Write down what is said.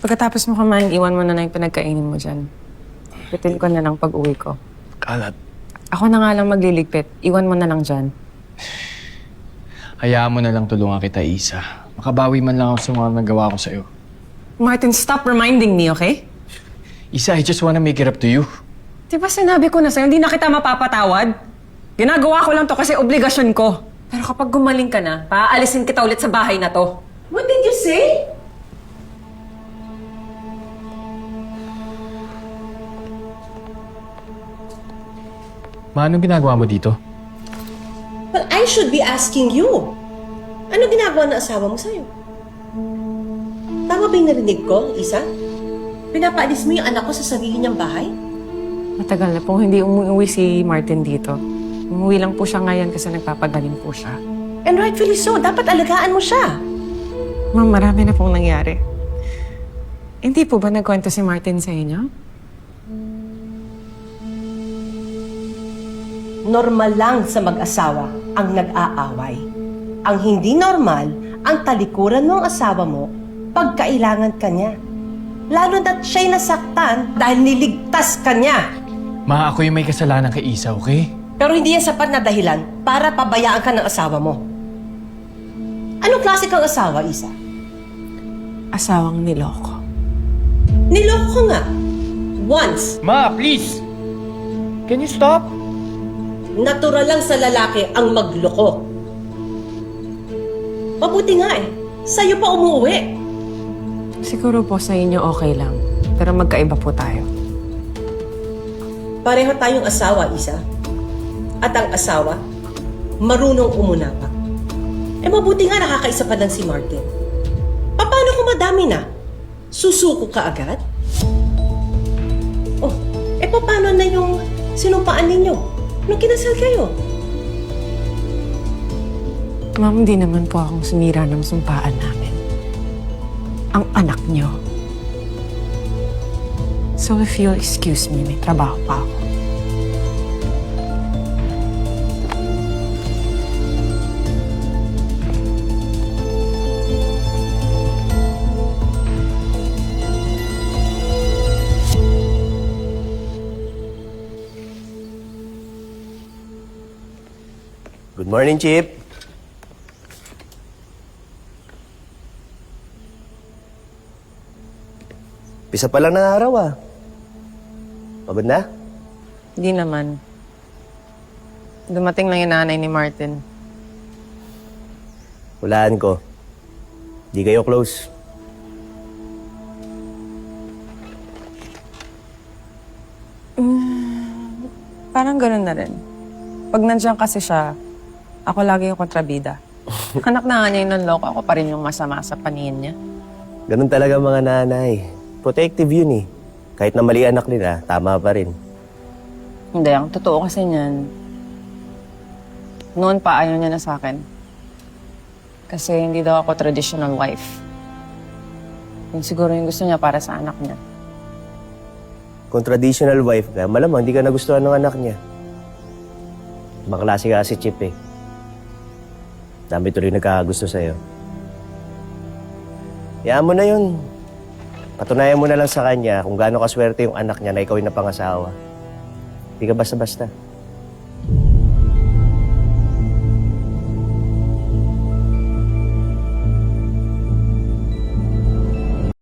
Pagkatapos mo kumain, iwan mo na yung pinagkainin mo dyan. Pitin ko na lang pag-uwi ko. Kalat. Ako na nga lang magliligpit. Iwan mo na lang dyan. Hayaan mo na lang tulungan kita, Isa. Makabawi man lang ako sa mga nagawa ko sa'yo. Martin, stop reminding me, okay? Isa, I just wanna make it up to you. Di ba sinabi ko na sa'yo, hindi na kita mapapatawad? Ginagawa ko lang to kasi obligasyon ko. Pero kapag gumaling ka na, paaalisin kita ulit sa bahay na to. What did you say? Ma, anong ginagawa mo dito? Well, I should be asking you. Ano ginagawa ng asawa mo sa'yo? Tama ba yung narinig ko, Isa? Pinapaalis mo yung anak ko sa sarili niyang bahay? Matagal na po hindi umuwi si Martin dito. Umuwi lang po siya ngayon kasi nagpapagaling po siya. And rightfully so. Dapat alagaan mo siya. Ma'am, marami na pong nangyari. Hindi po ba nagkwento si Martin sa inyo? Normal lang sa mag-asawa ang nag-aaway. Ang hindi normal, ang talikuran mo ang asawa mo pag kailangan ka niya. Lalo na't siya'y nasaktan dahil niligtas ka niya. Ma, ako yung may kasalanan kay Isa, okay? Pero hindi yan sapat na dahilan para pabayaan ka ng asawa mo. Anong klase kang asawa, Isa? Asawang niloko. Niloko ka nga. Once. Ma, please! Can you stop? Natural lang sa lalaki ang magloko. Mabuti nga eh. Sa'yo pa umuwi. Siguro po sa inyo okay lang. Pero magkaiba po tayo. Pareho tayong asawa, Isa. At ang asawa, marunong umunapak. Eh mabuti nga nakakaisa pa lang si Martin. Paano kung madami na? Susuko ka agad? Oh, eh paano na yung sinumpaan ninyo? Nung kinasal kayo? Ma'am, di naman po akong sumira ng sumpaan namin. Ang anak niyo. So if you'll excuse me, may trabaho pa ako. Good morning, Chip. Pisa pa lang ng araw, ah. Pagod na? Hindi naman. Dumating lang yung nanay ni Martin. Hulaan ko. Di kayo close. Parang ganun na rin. Pag nandiyan kasi siya, ako lagi yung kontrabida. Anak na nga niya yung nanloko, ako pa rin yung masama sa paningin niya. Ganun talaga mga nanay. Protective yun eh. Kahit na mali anak nila, tama pa rin. Hindi, ang totoo kasi niyan, noon pa ayaw niya na sa akin. Kasi hindi daw ako traditional wife. Yun siguro yung gusto niya para sa anak niya. Kung traditional wife ka, malamang di ka nagustuhan ng anak niya. Ibang klase ka si Chip eh. Dami tuloy nagkakagusto sa'yo. Hayaan mo na yun. Patunayan mo na lang sa kanya kung gaano kaswerte yung anak niya na ikaw yung napangasawa. Di ka basta-basta.